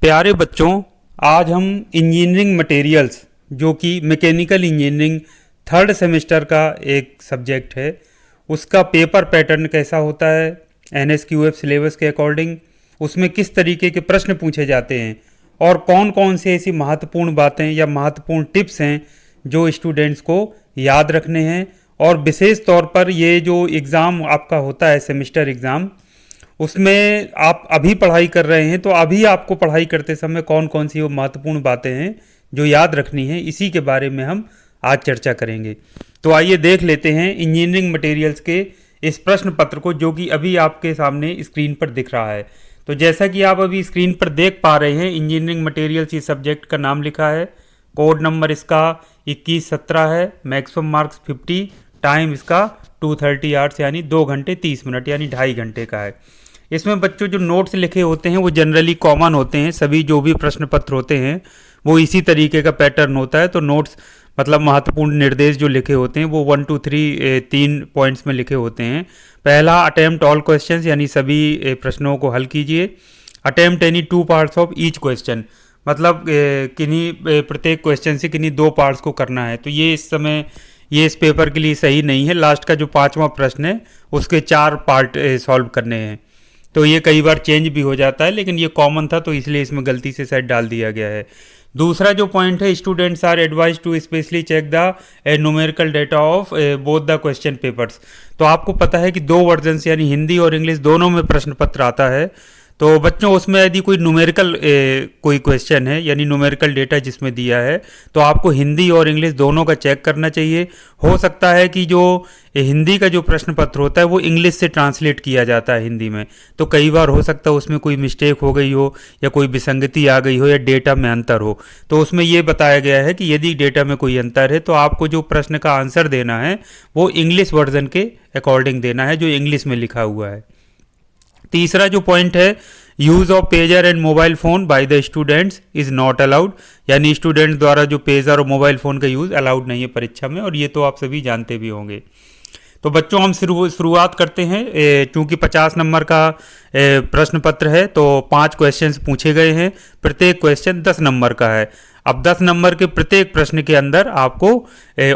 प्यारे बच्चों, आज हम इंजीनियरिंग मटेरियल्स जो कि मैकेनिकल इंजीनियरिंग थर्ड सेमेस्टर का एक सब्जेक्ट है, उसका पेपर पैटर्न कैसा होता है, NSQF सिलेबस के अकॉर्डिंग उसमें किस तरीके के प्रश्न पूछे जाते हैं और कौन कौन से ऐसी महत्वपूर्ण बातें या महत्वपूर्ण टिप्स हैं जो स्टूडेंट्स को याद रखने हैं। और विशेष तौर पर ये जो एग्ज़ाम आपका होता है सेमेस्टर एग्ज़ाम, उसमें आप अभी पढ़ाई कर रहे हैं तो अभी आपको पढ़ाई करते समय कौन कौन सी वो महत्वपूर्ण बातें हैं जो याद रखनी है, इसी के बारे में हम आज चर्चा करेंगे। तो आइए देख लेते हैं इंजीनियरिंग मटेरियल्स के इस प्रश्न पत्र को, जो कि अभी आपके सामने स्क्रीन पर दिख रहा है। तो जैसा कि आप अभी स्क्रीन पर देख पा रहे हैं, इंजीनियरिंग मटेरियल्स इस सब्जेक्ट का नाम लिखा है, कोड नंबर इसका 2117 है, मैक्सिमम मार्क्स 50, टाइम इसका 230 आवर्स यानी 2 घंटे 30 मिनट यानी 2.5 घंटे का है। इसमें बच्चों जो नोट्स लिखे होते हैं वो जनरली कॉमन होते हैं, सभी जो भी प्रश्न पत्र होते हैं वो इसी तरीके का पैटर्न होता है। तो नोट्स मतलब महत्वपूर्ण निर्देश जो लिखे होते हैं वो 1 2 3 3 पॉइंट्स में लिखे होते हैं। पहला, अटेम्प्ट ऑल क्वेश्चंस यानी सभी प्रश्नों को हल कीजिए। Attempt any 2 parts of each question, मतलब किन्हीं प्रत्येक क्वेश्चन से किन्हीं 2 पार्ट्स को करना है। तो ये इस समय ये इस पेपर के लिए सही नहीं है। लास्ट का जो 5वां प्रश्न है उसके 4 पार्ट सॉल्व करने हैं। तो ये कई बार चेंज भी हो जाता है, लेकिन ये कॉमन था तो इसलिए इसमें गलती से शायद डाल दिया गया है। दूसरा जो पॉइंट है, students are advise to specially check the numerical data of both the question papers. तो आपको पता है कि 2 वर्जन यानी हिंदी और इंग्लिश दोनों में प्रश्न पत्र आता है। तो बच्चों उसमें यदि कोई न्यूमेरिकल कोई क्वेश्चन है यानी न्यूमेरिकल डेटा जिसमें दिया है, तो आपको हिंदी और इंग्लिश दोनों का चेक करना चाहिए। हो सकता है कि जो हिंदी का जो प्रश्न पत्र होता है वो इंग्लिश से ट्रांसलेट किया जाता है हिंदी में, तो कई बार हो सकता है उसमें कोई मिस्टेक हो गई हो या कोई विसंगति आ गई हो या डेटा में अंतर हो। तो उसमें ये बताया गया है कि यदि डेटा में कोई अंतर है तो आपको जो प्रश्न का आंसर देना है वो इंग्लिश वर्जन के अकॉर्डिंग देना है जो इंग्लिश में लिखा हुआ है। तीसरा जो पॉइंट है, use of pager and mobile phone by the students is not allowed, यानी स्टूडेंट्स द्वारा जो पेजर और मोबाइल फोन का यूज अलाउड नहीं है परीक्षा में, और ये तो आप सभी जानते भी होंगे। तो बच्चों हम शुरुआत करते हैं। चूंकि 50 नंबर का प्रश्न पत्र है तो 5 क्वेश्चंस पूछे गए हैं, प्रत्येक क्वेश्चन 10 नंबर का है। अब 10 नंबर के प्रत्येक प्रश्न के अंदर आपको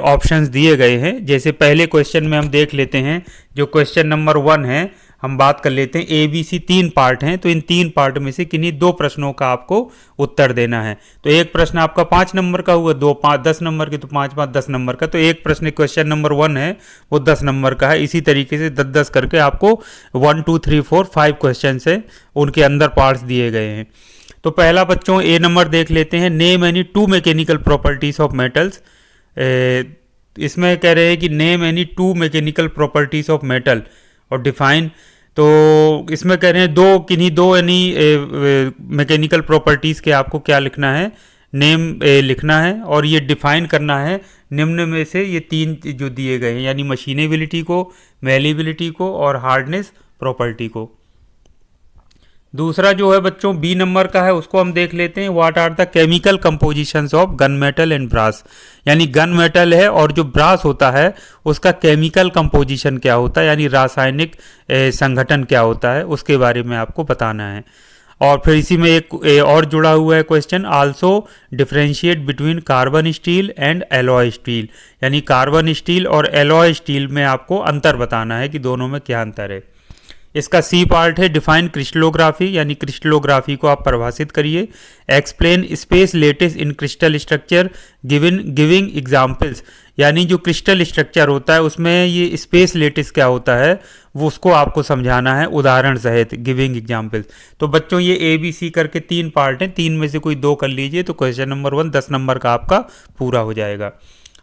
ऑप्शंस दिए गए हैं। जैसे पहले क्वेश्चन में हम देख लेते हैं, जो क्वेश्चन नंबर 1 है, हम बात कर लेते हैं। ABC 3 पार्ट हैं, तो इन 3 पार्ट में से किन्हीं 2 प्रश्नों का आपको उत्तर देना है। तो एक प्रश्न आपका 5 नंबर का हुआ, 2 5 10 नंबर के, तो 5 5 10 नंबर का। तो एक प्रश्न क्वेश्चन नंबर 1 है वो 10 नंबर का है। इसी तरीके से 10-10 करके आपको 1 2 3 4 5 क्वेश्चन है, उनके अंदर पार्ट्स दिए गए हैं। तो पहला बच्चों A नंबर देख लेते हैं। Name any 2 mechanical properties of metals. इसमें कह रहे हैं कि name any 2 mechanical properties of metal और डिफाइन। तो इसमें कह रहे हैं किन्हीं दो यानी मैकेनिकल प्रॉपर्टीज़ के आपको क्या लिखना है, नेम लिखना है, और ये डिफाइन करना है निम्न में से ये 3 जो दिए गए हैं, यानी मशीनेबिलिटी को, मैलिबिलिटी को और हार्डनेस प्रॉपर्टी को। दूसरा जो है बच्चों B नंबर का है, उसको हम देख लेते हैं। What are the chemical compositions of gun metal and brass, यानी गन मेटल है और जो ब्रास होता है उसका केमिकल कंपोजिशन क्या होता है, यानी रासायनिक संगठन क्या होता है, उसके बारे में आपको बताना है। और फिर इसी में एक और जुड़ा हुआ है question, also differentiate between carbon steel and alloy steel, यानी कार्बन स्टील और एलॉय स्टील में आपको अंतर बताना है कि दोनों में क्या अंतर है। इसका C पार्ट है, डिफाइन क्रिस्टलोग्राफी, यानी क्रिस्टलोग्राफी को आप परिभाषित करिए। एक्सप्लेन स्पेस लेटिस इन क्रिस्टल स्ट्रक्चर गिविंग एग्जाम्पल्स, यानी जो क्रिस्टल स्ट्रक्चर होता है उसमें ये स्पेस लेटिस क्या होता है वो उसको आपको समझाना है उदाहरण सहित, गिविंग एग्जाम्पल्स। तो बच्चों ये ABC करके 3 पार्ट हैं, 3 में से कोई 2 कर लीजिए तो क्वेश्चन नंबर 1 10 नंबर का आपका पूरा हो जाएगा।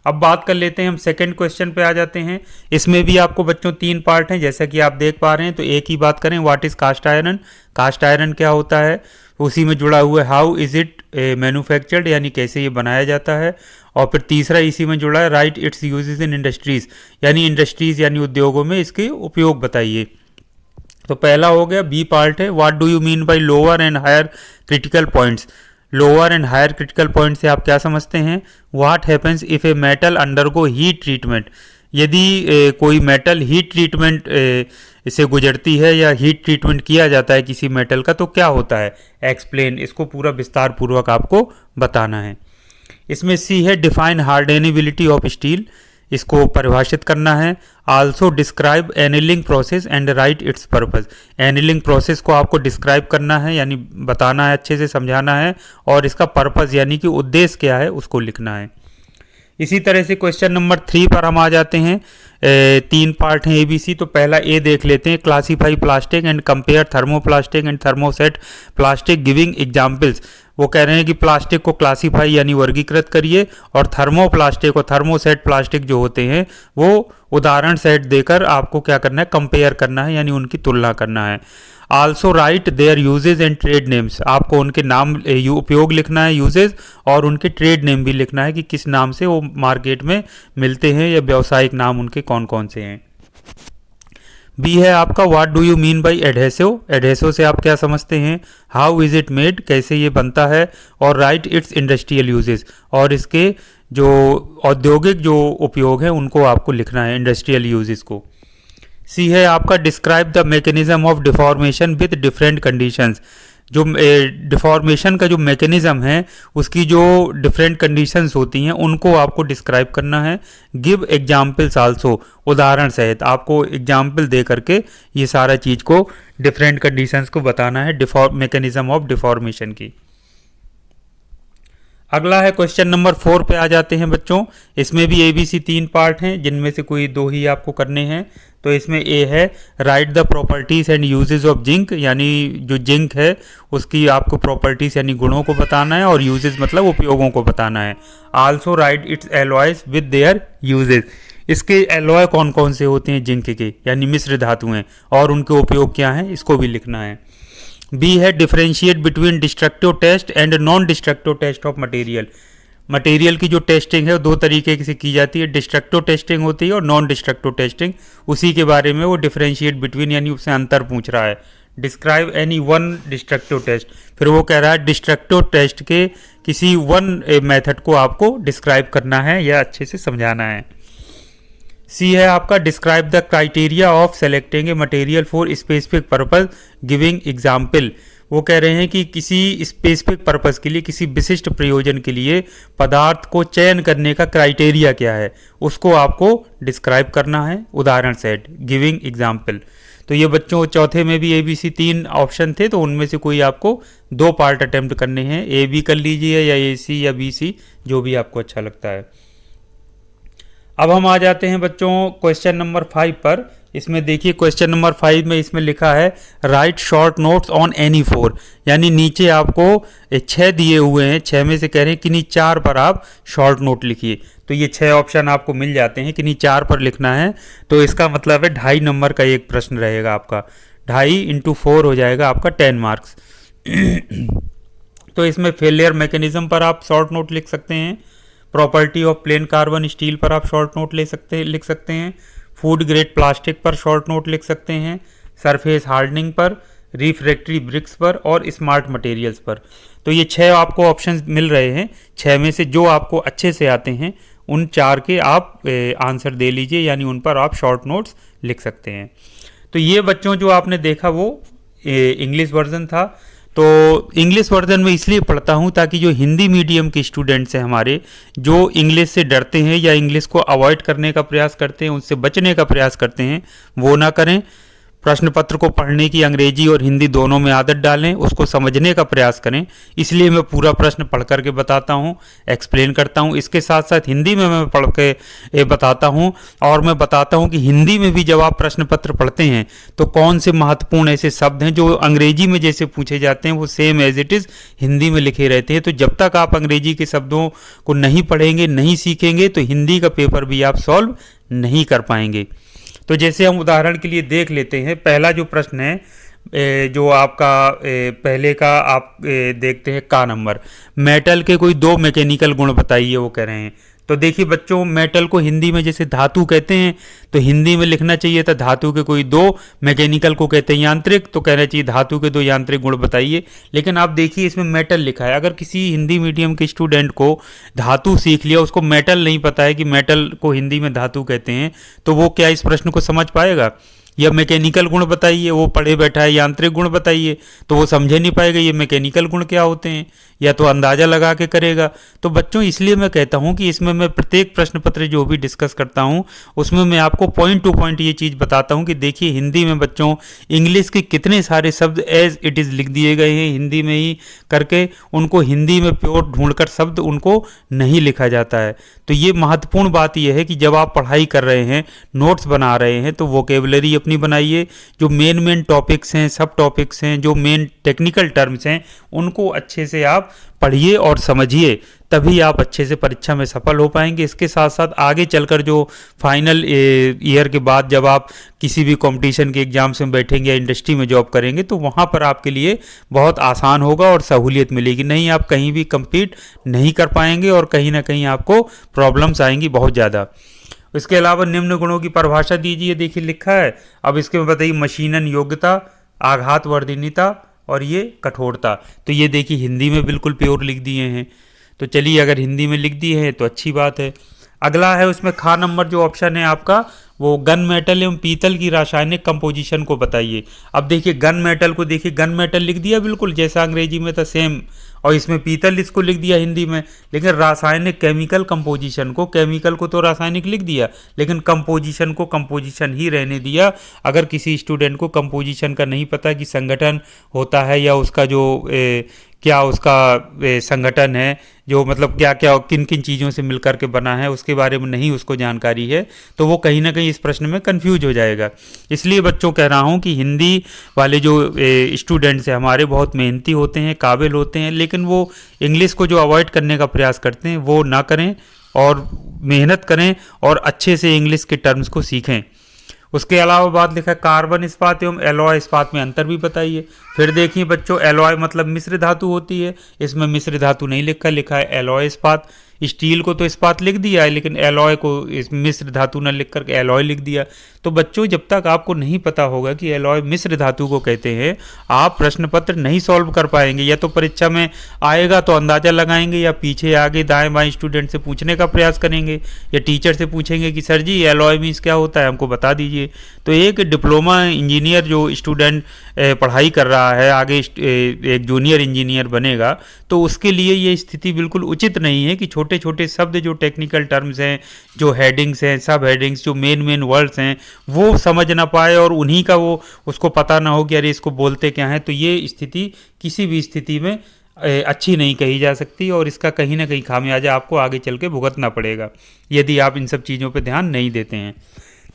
अब बात कर लेते हैं हम सेकंड क्वेश्चन पे आ जाते हैं। इसमें भी आपको बच्चों 3 पार्ट हैं जैसा कि आप देख पा रहे हैं। तो एक ही बात करें, what is cast iron, cast iron क्या होता है, उसी में जुड़ा हुआ है हाउ इज इट मैन्युफैक्चर्ड, यानी कैसे ये बनाया जाता है। और फिर तीसरा इसी में जुड़ा है, right it's uses in industries, यानी इंडस्ट्रीज यानी उद्योगों में इसके उपयोग बताइए। तो पहला हो गया B पार्ट है, what do you mean by lower and higher critical points. Lower and higher critical point से आप क्या समझते हैं। What happens if a metal undergo heat treatment, यदि कोई मेटल हीट ट्रीटमेंट इसे गुजरती है या हीट ट्रीटमेंट किया जाता है किसी मेटल का तो क्या होता है, एक्सप्लेन, इसको पूरा विस्तार पूर्वक आपको बताना है। इसमें सी है डिफाइन हार्डनेबिलिटी ऑफ स्टील, इसको परिभाषित करना है। Also describe annealing process and right it's purpose, annealing process को आपको डिस्क्राइब करना है यानी बताना है, अच्छे से समझाना है, और इसका पर्पस यानी कि उद्देश्य क्या है उसको लिखना है। इसी तरह से क्वेश्चन नंबर 3 पर हम आ जाते हैं। 3 पार्ट हैं ABC, तो पहला ए देख लेते हैं, classify plastic and compare thermoplastic and thermoset plastic giving examples. वो कह रहे हैं कि प्लास्टिक को क्लासीफाई यानी वर्गीकृत करिए, और थर्मोप्लास्टिक और थर्मोसेट प्लास्टिक जो होते हैं वो उदाहरण सेट देकर आपको क्या करना है, कंपेयर करना है यानी उनकी तुलना करना है। Also write their uses and trade names, आपको उनके नाम उपयोग लिखना है यूजेज, और उनके ट्रेड नेम भी लिखना है कि किस नाम से वो मार्केट में मिलते हैं या व्यावसायिक नाम उनके कौन कौन से हैं। बी है आपका what do you mean by adhesive, adhesive से आप क्या समझते हैं, हाउ इज इट मेड, कैसे ये बनता है, और राइट इट्स इंडस्ट्रियल यूजेज, और इसके जो औद्योगिक जो उपयोग है उनको आपको लिखना है, इंडस्ट्रियल यूजेज को। सी है आपका describe the mechanism of deformation with different conditions, जो डिफॉर्मेशन का जो मैकेनिज्म है उसकी जो डिफरेंट कंडीशंस होती हैं उनको आपको डिस्क्राइब करना है। गिव एग्जाम्पल्स आल्सो, उदाहरण सहित आपको एग्जाम्पल दे करके ये सारा चीज़ को डिफरेंट कंडीशंस को बताना है मैकेनिज्म ऑफ डिफॉर्मेशन की। अगला है क्वेश्चन नंबर 4 पे आ जाते हैं बच्चों। इसमें भी ABC 3 पार्ट हैं जिनमें से कोई 2 ही आपको करने हैं। तो इसमें ए है write the properties and uses of zinc, यानी जो जिंक है उसकी आपको प्रॉपर्टीज यानी गुणों को बताना है, और यूजेज मतलब उपयोगों को बताना है। Also write its alloys with their uses, इसके एलॉय कौन कौन से होते हैं जिंक के यानी मिश्र धातुएं, और उनके उपयोग क्या हैं इसको भी लिखना है। बी है differentiate between destructive test and non destructive test of material, material की जो टेस्टिंग है वो 2 तरीके से की जाती है, डिस्ट्रक्टिव टेस्टिंग होती है और नॉन डिस्ट्रक्टिव टेस्टिंग, उसी के बारे में वो डिफरेंशिएट बिटवीन यानी उससे अंतर पूछ रहा है। Describe any one destructive test, फिर वो कह रहा है डिस्ट्रक्टिव टेस्ट के किसी वन मेथड को आपको डिस्क्राइब करना है या अच्छे से समझाना है। सी है आपका describe the criteria of selecting a material for specific purpose giving example, वो कह रहे हैं कि किसी स्पेसिफिक पर्पस के लिए, किसी विशिष्ट प्रयोजन के लिए पदार्थ को चयन करने का क्राइटेरिया क्या है उसको आपको डिस्क्राइब करना है, उदाहरण सेट गिविंग एग्जाम्पल। तो ये बच्चों चौथे में भी ABC 3 ऑप्शन थे, तो उनमें से कोई आपको 2 पार्ट अटेम्प्ट करने हैं, AB कर लीजिए या AC या BC जो भी आपको अच्छा लगता है। अब हम आ जाते हैं बच्चों क्वेश्चन नंबर 5 पर। इसमें देखिए क्वेश्चन नंबर 5 में इसमें लिखा है right short notes on any 4, यानी नीचे आपको 6 दिए हुए हैं, 6 में से कह रहे हैं किन्हीं 4 पर आप शॉर्ट नोट लिखिए। तो ये 6 ऑप्शन आपको मिल जाते हैं, किन्हीं 4 पर लिखना है, तो इसका मतलब है 2.5 नंबर का एक प्रश्न रहेगा आपका, 2.5 × 4 हो जाएगा आपका 10 मार्क्स। तो इसमें फेलियर मैकेनिज्म पर आप शॉर्ट नोट लिख सकते हैं, property of plane carbon steel पर आप शॉर्ट नोट लिख सकते हैं, फूड ग्रेड प्लास्टिक पर शॉर्ट नोट लिख सकते हैं, सरफेस हार्डनिंग पर, रिफ्रैक्टरी ब्रिक्स पर और स्मार्ट मटेरियल्स पर। तो ये 6 आपको ऑप्शंस मिल रहे हैं, 6 में से जो आपको अच्छे से आते हैं उन 4 के आप आंसर दे लीजिए, यानी उन पर आप शॉर्ट नोट्स लिख सकते हैं। तो ये बच्चों जो आपने देखा वो इंग्लिश वर्जन था। तो इंग्लिश वर्जन में इसलिए पढ़ता हूँ ताकि जो हिंदी मीडियम के स्टूडेंट्स हैं हमारे, जो इंग्लिश से डरते हैं या इंग्लिश को अवॉइड करने का प्रयास करते हैं, उससे बचने का प्रयास करते हैं, वो ना करें। प्रश्न पत्र को पढ़ने की अंग्रेजी और हिंदी दोनों में आदत डालें, उसको समझने का प्रयास करें। इसलिए मैं पूरा प्रश्न पढ़ करके बताता हूँ, एक्सप्लेन करता हूँ, इसके साथ साथ हिंदी में मैं पढ़ के बताता हूँ, और मैं बताता हूँ कि हिंदी में भी जब आप प्रश्न पत्र पढ़ते हैं तो कौन से महत्वपूर्ण ऐसे शब्द हैं जो अंग्रेजी में जैसे पूछे जाते हैं वो same as it is Hindi में लिखे रहते हैं। तो जब तक आप अंग्रेजी के शब्दों को नहीं पढ़ेंगे, नहीं सीखेंगे, तो हिंदी का पेपर भी आप सॉल्व नहीं कर पाएंगे। तो जैसे हम उदाहरण के लिए देख लेते हैं, पहला जो प्रश्न है जो आपका पहले का आप देखते हैं का नंबर, मेटल के कोई 2 मैकेनिकल गुण बताइए, वो कह रहे हैं। तो देखिए बच्चों, मेटल को हिंदी में जैसे धातु कहते हैं तो हिंदी में लिखना चाहिए था धातु के कोई 2, मैकेनिकल को कहते हैं यांत्रिक, तो कहना चाहिए धातु के 2 यांत्रिक गुण बताइए। लेकिन आप देखिए इसमें मेटल लिखा है, अगर किसी हिंदी मीडियम के स्टूडेंट को धातु सीख लिया, उसको मेटल नहीं पता है कि मेटल को हिंदी में धातु कहते हैं, तो वो क्या इस प्रश्न को समझ पाएगा? या मैकेनिकल गुण बताइए, वो पढ़े बैठा है यांत्रिक गुण बताइए, तो वो समझे नहीं पाएगा ये मैकेनिकल गुण क्या होते हैं, या तो अंदाज़ा लगा के करेगा। तो बच्चों इसलिए मैं कहता हूँ कि इसमें मैं प्रत्येक प्रश्न पत्र जो भी डिस्कस करता हूँ उसमें मैं आपको पॉइंट टू पॉइंट ये चीज़ बताता हूँ कि देखिए हिंदी में बच्चों इंग्लिश के कितने सारे शब्द एज इट इज़ लिख दिए गए हैं हिंदी में ही करके, उनको हिंदी में प्योर ढूंढकर शब्द उनको नहीं लिखा जाता है। तो ये महत्वपूर्ण बात यह है कि जब आप पढ़ाई कर रहे हैं, नोट्स बना रहे हैं, तो वोकेबलरी अपनी बनाइए, जो मेन टॉपिक्स हैं, सब टॉपिक्स हैं, जो मेन टेक्निकल टर्म्स हैं, उनको अच्छे से आप पढ़िए और समझिए, तभी आप अच्छे से परीक्षा में सफल हो पाएंगे। इसके साथ साथ आगे चलकर जो फाइनल ईयर के बाद जब आप किसी भी कंपटीशन के एग्जाम्स में बैठेंगे या इंडस्ट्री में जॉब करेंगे तो वहाँ पर आपके लिए बहुत आसान होगा और सहूलियत मिलेगी। नहीं आप कहीं भी compete नहीं कर पाएंगे और कहीं ना कहीं आपको प्रॉब्लम्स आएंगी बहुत ज़्यादा। इसके अलावा निम्न गुणों की परिभाषा दीजिए, देखिए लिखा है। अब इसके में बताइए मशीनन योग्यता, आघात वर्धनीयता और ये कठोरता। तो ये देखिए हिंदी में बिल्कुल प्योर लिख दिए हैं। तो चलिए अगर हिंदी में लिख दिए हैं तो अच्छी बात है। अगला है उसमें खा नंबर जो ऑप्शन है आपका, वो गन मेटल एवं पीतल की रासायनिक कंपोजिशन को बताइए। अब देखिए गन मेटल को देखिए, गन मेटल लिख दिया बिल्कुल जैसा अंग्रेजी में था सेम, और इसमें पीतल इसको लिख दिया हिंदी में, लेकिन रासायनिक केमिकल कंपोजिशन को, केमिकल को तो रासायनिक लिख दिया लेकिन कंपोजिशन को कंपोजिशन ही रहने दिया। अगर किसी स्टूडेंट को कंपोजिशन का नहीं पता कि संगठन होता है या उसका जो क्या उसका संगठन है, जो मतलब क्या क्या किन किन चीज़ों से मिलकर के बना है, उसके बारे में नहीं उसको जानकारी है, तो वो कहीं ना कहीं इस प्रश्न में कंफ्यूज हो जाएगा। इसलिए बच्चों कह रहा हूँ कि हिंदी वाले जो स्टूडेंट्स हैं हमारे बहुत मेहनती होते हैं, काबिल होते हैं, लेकिन वो इंग्लिश को जो अवॉइड करने का प्रयास करते हैं वो ना करें और मेहनत करें और अच्छे से इंग्लिश के टर्म्स को सीखें। उसके अलावा बात लिखा है कार्बन इस्पात एवं एलॉय इस्पात में अंतर भी बताइए। फिर देखिए बच्चों एलॉय मतलब मिश्र धातु होती है, इसमें मिश्र धातु नहीं लिखा, लिखा है एलॉय इस्पात। स्टील को तो इस्पात लिख दिया है लेकिन एलॉय को इस मिश्र धातु न लिख करके एलॉय लिख दिया। तो बच्चों जब तक आपको नहीं पता होगा कि एलॉय मिश्र धातु को कहते हैं, आप प्रश्न पत्र नहीं सॉल्व कर पाएंगे। या तो परीक्षा में आएगा तो अंदाजा लगाएंगे या पीछे आगे दाएं बाएं स्टूडेंट से पूछने का प्रयास करेंगे या टीचर से पूछेंगे कि सर जी एलॉय मीन्स क्या होता है, हमको बता दीजिए। तो एक डिप्लोमा इंजीनियर जो स्टूडेंट पढ़ाई कर रहा है, आगे एक जूनियर इंजीनियर बनेगा, तो उसके लिए ये स्थिति बिल्कुल उचित नहीं है कि छोटे छोटे शब्द जो टेक्निकल टर्म्स हैं, जो हेडिंग्स हैं, सब हेडिंग्स, जो मेन वर्ड्स हैं, वो समझ ना पाए और उन्हीं का वो उसको पता ना हो कि अरे इसको बोलते क्या है। तो ये स्थिति किसी भी स्थिति में अच्छी नहीं कही जा सकती और इसका कहीं ना कहीं खामियाजा आपको आगे चल के भुगतना पड़ेगा यदि आप इन सब चीज़ों पर ध्यान नहीं देते हैं।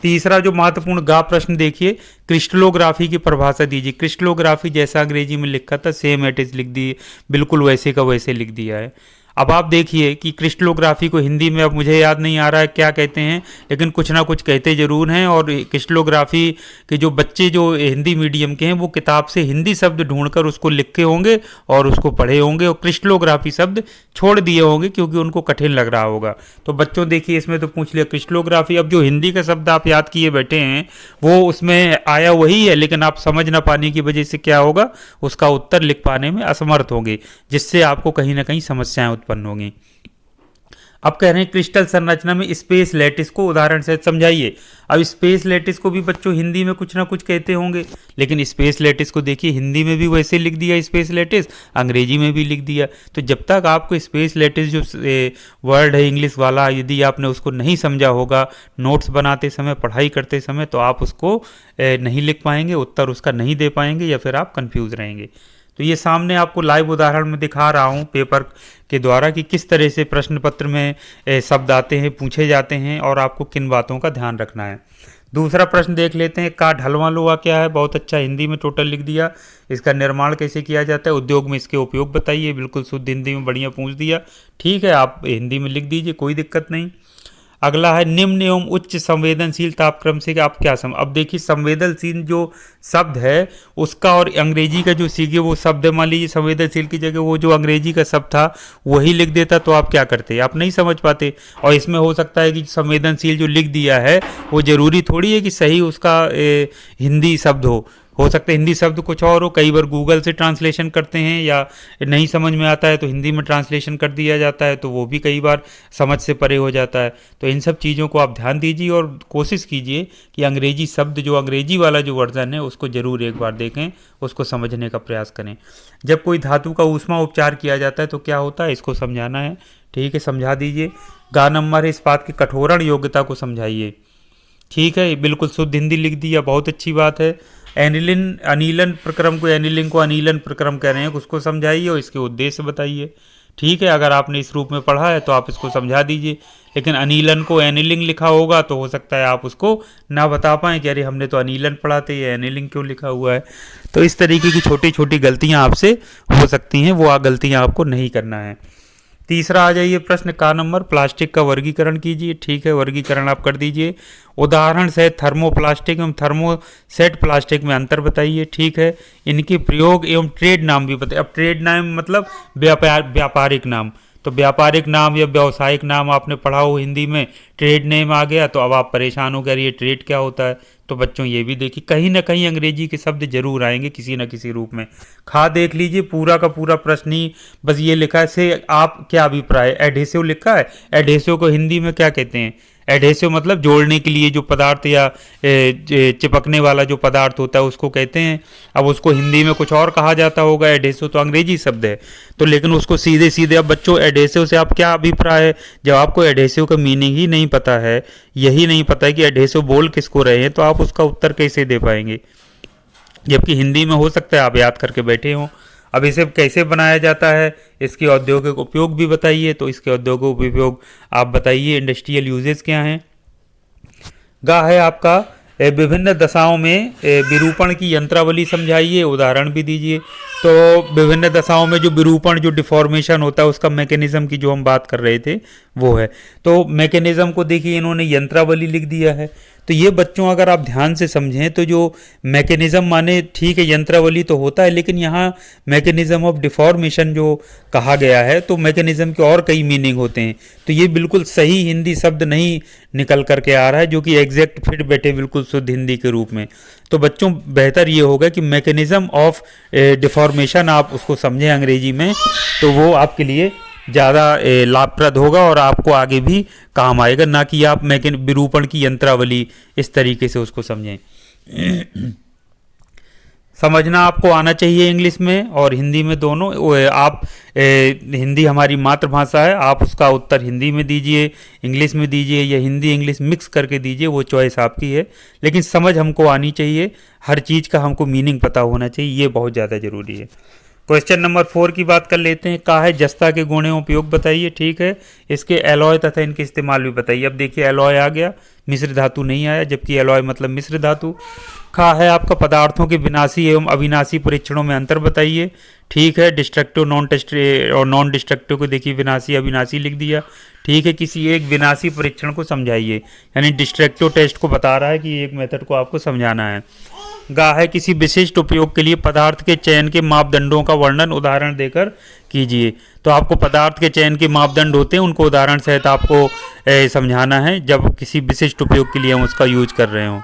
तीसरा जो महत्वपूर्ण गा प्रश्न देखिए, क्रिस्टलोग्राफी की परिभाषा दीजिए। क्रिस्टलोग्राफी जैसा अंग्रेजी में लिखा था सेम एट इज लिख दी, बिल्कुल वैसे का वैसे लिख दिया है। अब आप देखिए कि क्रिस्टलोग्राफी को हिंदी में अब मुझे याद नहीं आ रहा है क्या कहते हैं, लेकिन कुछ ना कुछ कहते ज़रूर हैं। और क्रिस्टलोग्राफी के जो बच्चे जो हिंदी मीडियम के हैं वो किताब से हिंदी शब्द ढूंढकर उसको लिखे होंगे और उसको पढ़े होंगे और क्रिस्टलोग्राफी शब्द छोड़ दिए होंगे क्योंकि उनको कठिन लग रहा होगा। तो बच्चों देखिए इसमें तो पूछ लिया क्रिस्टलोग्राफी, अब जो हिंदी का शब्द आप याद किए बैठे हैं वो उसमें आया वही है, लेकिन आप समझ ना पाने की वजह से क्या होगा, उसका उत्तर लिख पाने में असमर्थ होंगे, जिससे आपको कहीं ना कहीं समस्याएं उत्पन्न होंगी। अब कह रहे हैं क्रिस्टल संरचना में स्पेस लैटिस को उदाहरण से समझाइए। अब स्पेस लैटिस को भी बच्चों हिंदी में कुछ ना कुछ कहते होंगे, लेकिन स्पेस लैटिस को देखिए हिंदी में भी वैसे लिख दिया स्पेस लैटिस, अंग्रेजी में भी लिख दिया। तो जब तक आपको स्पेस लैटिस जो वर्ड है इंग्लिश वाला, यदि आपने उसको नहीं समझा होगा नोट्स बनाते समय, पढ़ाई करते समय, तो आप उसको नहीं लिख पाएंगे, उत्तर उसका नहीं दे पाएंगे या फिर आप कन्फ्यूज रहेंगे। तो ये सामने आपको लाइव उदाहरण में दिखा रहा हूँ पेपर के द्वारा कि किस तरह से प्रश्न पत्र में शब्द आते हैं, पूछे जाते हैं और आपको किन बातों का ध्यान रखना है। दूसरा प्रश्न देख लेते हैं, का ढलवां लोहा क्या है। बहुत अच्छा हिंदी में टोटल लिख दिया। इसका निर्माण कैसे किया जाता है, उद्योग में इसके उपयोग बताइए। बिल्कुल शुद्ध हिंदी में बढ़िया पूछ दिया। ठीक है, आप हिंदी में लिख दीजिए, कोई दिक्कत नहीं। अगला है निम्न एवं उच्च संवेदनशील तापक्रम से आप क्या अब देखिए संवेदनशील जो शब्द है उसका और अंग्रेजी का जो सीखे वो शब्द है, मान लीजिए संवेदनशील की जगह वो जो अंग्रेजी का शब्द था वही लिख देता तो आप क्या करते, आप नहीं समझ पाते। और इसमें हो सकता है कि संवेदनशील जो लिख दिया है वो जरूरी थोड़ी है कि सही उसका हिंदी शब्द हो सकता है हिंदी शब्द कुछ और हो, कई बार गूगल से ट्रांसलेशन करते हैं या नहीं समझ में आता है तो हिंदी में ट्रांसलेशन कर दिया जाता है, तो वो भी कई बार समझ से परे हो जाता है। तो इन सब चीज़ों को आप ध्यान दीजिए और कोशिश कीजिए कि अंग्रेजी शब्द जो अंग्रेजी वाला जो वर्जन है उसको ज़रूर एक बार देखें, उसको समझने का प्रयास करें। जब कोई धातु का ऊष्मा उपचार किया जाता है तो क्या होता है, इसको समझाना है। ठीक है, समझा दीजिए। गा नंबर है, इस्पात की कठोरण योग्यता को समझाइए। ठीक है, बिल्कुल शुद्ध हिंदी लिख दिया, बहुत अच्छी बात है। एनिलिन अनिलन प्रक्रम को एनिलिन को अनिलन प्रक्रम कह रहे हैं, उसको समझाइए और इसके उद्देश्य बताइए। ठीक है, अगर आपने इस रूप में पढ़ा है तो आप इसको समझा दीजिए, लेकिन अनिलन को एनिलिंग लिखा होगा तो हो सकता है आप उसको ना बता पाएँ कि अरे हमने तो अनिलन पढ़ा था, ये एनिलिंग क्यों लिखा हुआ है। तो इस तरीके की छोटी छोटी गलतियाँ आपसे हो सकती हैं, वो गलतियाँ आपको नहीं करना है। तीसरा आ जाइए प्रश्न का नंबर, प्लास्टिक का वर्गीकरण कीजिए। ठीक है, वर्गीकरण आप कर दीजिए। उदाहरण से थर्मोप्लास्टिक एवं थर्मोसेट प्लास्टिक में अंतर बताइए। ठीक है, इनके प्रयोग एवं ट्रेड नाम भी बताइए। अब ट्रेड नाम मतलब व्यापारिक नाम, तो व्यापारिक नाम या व्यावसायिक नाम आपने पढ़ा हो हिंदी में, ट्रेड नेम आ गया तो अब आप परेशान हो गए ये ट्रेड क्या होता है। तो बच्चों ये भी देखिए, कहीं ना कहीं अंग्रेजी के शब्द जरूर आएंगे किसी न किसी रूप में। खा देख लीजिए, पूरा का पूरा प्रश्न ही बस ये लिखा है से आप क्या अभिप्राय, एडहेसिव लिखा है। एडहेसिव को हिंदी में क्या कहते हैं, एडहेसिव मतलब जोड़ने के लिए जो पदार्थ या चिपकने वाला जो पदार्थ होता है उसको कहते हैं। अब उसको हिंदी में कुछ और कहा जाता होगा, एडहेसिव तो अंग्रेजी शब्द है। तो लेकिन उसको सीधे सीधे, अब बच्चों एडहेसिव से आप क्या अभिप्राय है, जब आपको एडहेसिव का मीनिंग ही नहीं पता है, यही नहीं पता है कि एडहेसिव बोल किसको रहे हैं, तो आप उसका उत्तर कैसे दे पाएंगे। जबकि हिंदी में हो सकता है आप याद करके बैठे हों। अब इसे कैसे बनाया जाता है, इसके औद्योगिक उपयोग भी बताइए। तो इसके औद्योगिक उपयोग आप बताइए, इंडस्ट्रियल यूजेस क्या हैं। गा है आपका विभिन्न दशाओं में विरूपण की यंत्रावली समझाइए, उदाहरण भी दीजिए। तो विभिन्न दशाओं में जो विरूपण, जो डिफॉर्मेशन होता है, उसका मैकेनिज्म की जो हम बात कर रहे थे वो है। तो मैकेनिज्म को देखिए इन्होंने यंत्रावली लिख दिया है। तो ये बच्चों अगर आप ध्यान से समझें तो जो मैकेनिज्म माने ठीक है यंत्रावली तो होता है, लेकिन यहाँ मैकेनिज्म ऑफ डिफॉर्मेशन जो कहा गया है, तो मैकेनिज्म के और कई मीनिंग होते हैं। तो ये बिल्कुल सही हिंदी शब्द नहीं निकल करके आ रहा है जो कि एग्जैक्ट फिट बैठे बिल्कुल शुद्ध हिंदी के रूप में। तो बच्चों बेहतर ये होगा कि मैकेनिज्म ऑफ डिफॉर्मेशन आप उसको समझें अंग्रेजी में, तो वो आपके लिए ज़्यादा लाभप्रद होगा और आपको आगे भी काम आएगा, ना कि आप विरूपण की यंत्रावली इस तरीके से उसको समझें। समझना आपको आना चाहिए इंग्लिश में और हिंदी में दोनों। आप हिंदी हमारी मातृभाषा है, आप उसका उत्तर हिंदी में दीजिए, इंग्लिश में दीजिए या हिंदी इंग्लिश मिक्स करके दीजिए, वो चॉइस आपकी है। लेकिन समझ हमको आनी चाहिए, हर चीज़ का हमको मीनिंग पता होना चाहिए, ये बहुत ज़्यादा ज़रूरी है। क्वेश्चन नंबर 4 की बात कर लेते हैं। कहा है जस्ता के गुण एवं उपयोग बताइए। ठीक है, इसके एलॉय तथा इनके इस्तेमाल भी बताइए। अब देखिए एलॉय आ गया, मिश्र धातु नहीं आया, जबकि एलॉय मतलब मिश्र धातु। खा है आपका पदार्थों के विनाशी एवं अविनाशी परीक्षणों में अंतर बताइए। ठीक है, डिस्ट्रक्टिव नॉन डिस्ट्रक्टिव को देखिए विनाशी अविनाशी लिख दिया। ठीक है, किसी एक विनाशी परीक्षण को समझाइए, यानी डिस्ट्रक्टिव टेस्ट को बता रहा है कि एक मेथड को आपको समझाना है। गा है किसी विशिष्ट उपयोग के लिए पदार्थ के चयन के मापदंडों का वर्णन उदाहरण देकर कीजिए। तो आपको पदार्थ के चयन के मापदंड होते हैं, उनको उदाहरण सहित आपको समझाना है जब किसी विशिष्ट उपयोग के लिए हम उसका यूज कर रहे हों।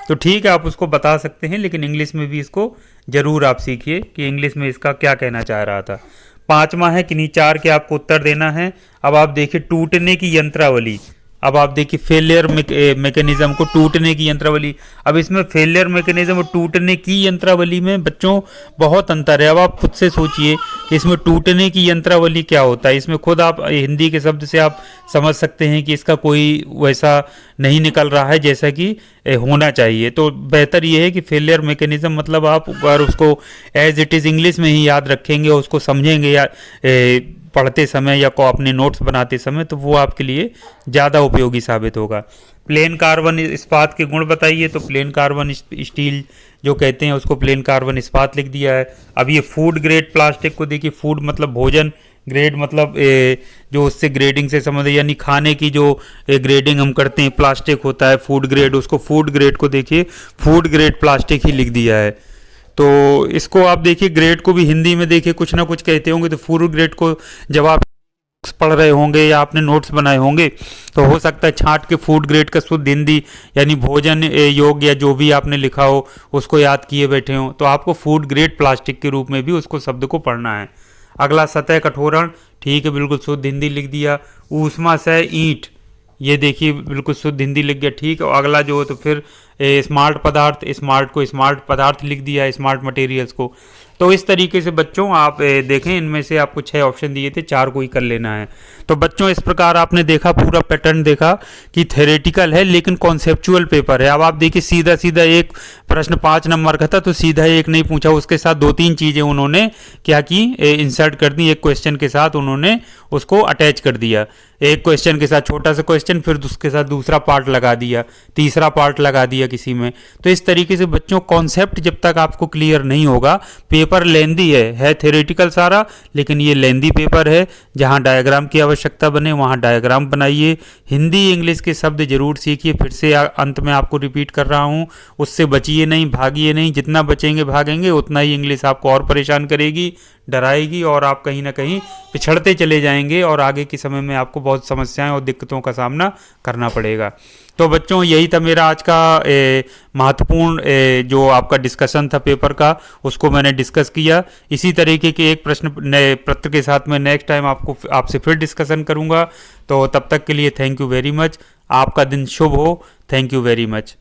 तो ठीक है, आप उसको बता सकते हैं, लेकिन इंग्लिश में भी इसको जरूर आप सीखिए कि इंग्लिश में इसका क्या कहना चाह रहा था। 5वां है किन्हीं 4 के आपको उत्तर देना है। अब आप देखिए टूटने की यंत्रावली, अब आप देखिए फेलियर मैकेनिज्म को टूटने की यंत्रावली। अब इसमें फेलियर मैकेनिज्म और टूटने की यंत्रावली में बच्चों बहुत अंतर है। अब आप खुद से सोचिए कि इसमें टूटने की यंत्रावली क्या होता है। इसमें खुद आप हिंदी के शब्द से आप समझ सकते हैं कि इसका कोई वैसा नहीं निकल रहा है जैसा कि होना चाहिए। तो बेहतर ये है कि फेलियर मैकेनिज्म मतलब आप अगर उसको एज इट इज़ इंग्लिश में ही याद रखेंगे, उसको समझेंगे या पढ़ते समय या को अपने नोट्स बनाते समय, तो वो आपके लिए ज़्यादा उपयोगी साबित होगा। प्लेन कार्बन इस्पात के गुण बताइए। तो प्लेन कार्बन स्टील जो कहते हैं उसको प्लेन कार्बन इस्पात लिख दिया है। अब ये फूड ग्रेड प्लास्टिक को देखिए, फूड मतलब भोजन, ग्रेड मतलब जो उससे ग्रेडिंग से संबंधित, यानी खाने की जो ग्रेडिंग हम करते हैं, प्लास्टिक होता है फूड ग्रेड, उसको फूड ग्रेड को देखिए फूड ग्रेड प्लास्टिक ही लिख दिया है। तो इसको आप देखिए ग्रेड को भी हिंदी में देखिए कुछ ना कुछ कहते होंगे, तो फूड ग्रेड को जब आप पढ़ रहे होंगे या आपने नोट्स बनाए होंगे, तो हो सकता है छांट के फूड ग्रेड का शुद्ध हिंदी यानी भोजन योग्य या जो भी आपने लिखा हो उसको याद किए बैठे हो, तो आपको फूड ग्रेड प्लास्टिक के रूप में भी उसको शब्द को पढ़ना है। अगला सतह कठोरण, ठीक है, बिल्कुल शुद्ध हिंदी लिख दिया। ऊष्मा सह ईंट, ये देखिए बिल्कुल शुद्ध हिंदी लिख गया, ठीक है। और अगला जो है तो फिर स्मार्ट पदार्थ, स्मार्ट को स्मार्ट पदार्थ लिख दिया, स्मार्ट मटेरियल्स को। तो इस तरीके से बच्चों आप देखें, इनमें से आपको 6 ऑप्शन दिए थे, 4 को ही कर लेना है। तो बच्चों इस प्रकार आपने देखा, पूरा पैटर्न देखा कि थ्योरेटिकल है लेकिन कॉन्सेप्चुअल पेपर है। अब आप देखिए सीधा सीधा एक प्रश्न 5 नंबर का था तो सीधा एक नहीं पूछा, उसके साथ 2-3 चीज़ें उन्होंने क्या की, इंसर्ट कर दी। एक क्वेश्चन के साथ उन्होंने उसको अटैच कर दिया, एक क्वेश्चन के साथ छोटा सा क्वेश्चन, फिर उसके साथ दूसरा पार्ट लगा दिया, तीसरा पार्ट लगा दिया किसी में। तो इस तरीके से बच्चों कॉन्सेप्ट जब तक आपको क्लियर नहीं होगा, पेपर लेंदी है थ्योरेटिकल सारा, लेकिन ये लेंदी पेपर है। जहाँ डायग्राम की आवश्यकता बने वहाँ डायग्राम बनाइए। हिंदी इंग्लिश के शब्द जरूर सीखिए, फिर से अंत में आपको रिपीट कर रहा हूँ, उससे बचिए नहीं, भागिए नहीं। जितना बचेंगे भागेंगे उतना ही इंग्लिश आपको और परेशान करेगी, डराएगी, और आप कहीं ना कहीं पिछड़ते चले जाएंगे और आगे के समय में आपको बहुत समस्याएं और दिक्कतों का सामना करना पड़ेगा। तो बच्चों यही था मेरा आज का महत्वपूर्ण जो आपका डिस्कशन था पेपर का, उसको मैंने डिस्कस किया। इसी तरीके के एक प्रश्न नए पत्र के साथ मैं नेक्स्ट टाइम आपसे फिर डिस्कशन करूंगा। तो तब तक के लिए थैंक यू वेरी मच। आपका दिन शुभ हो। Thank you very much.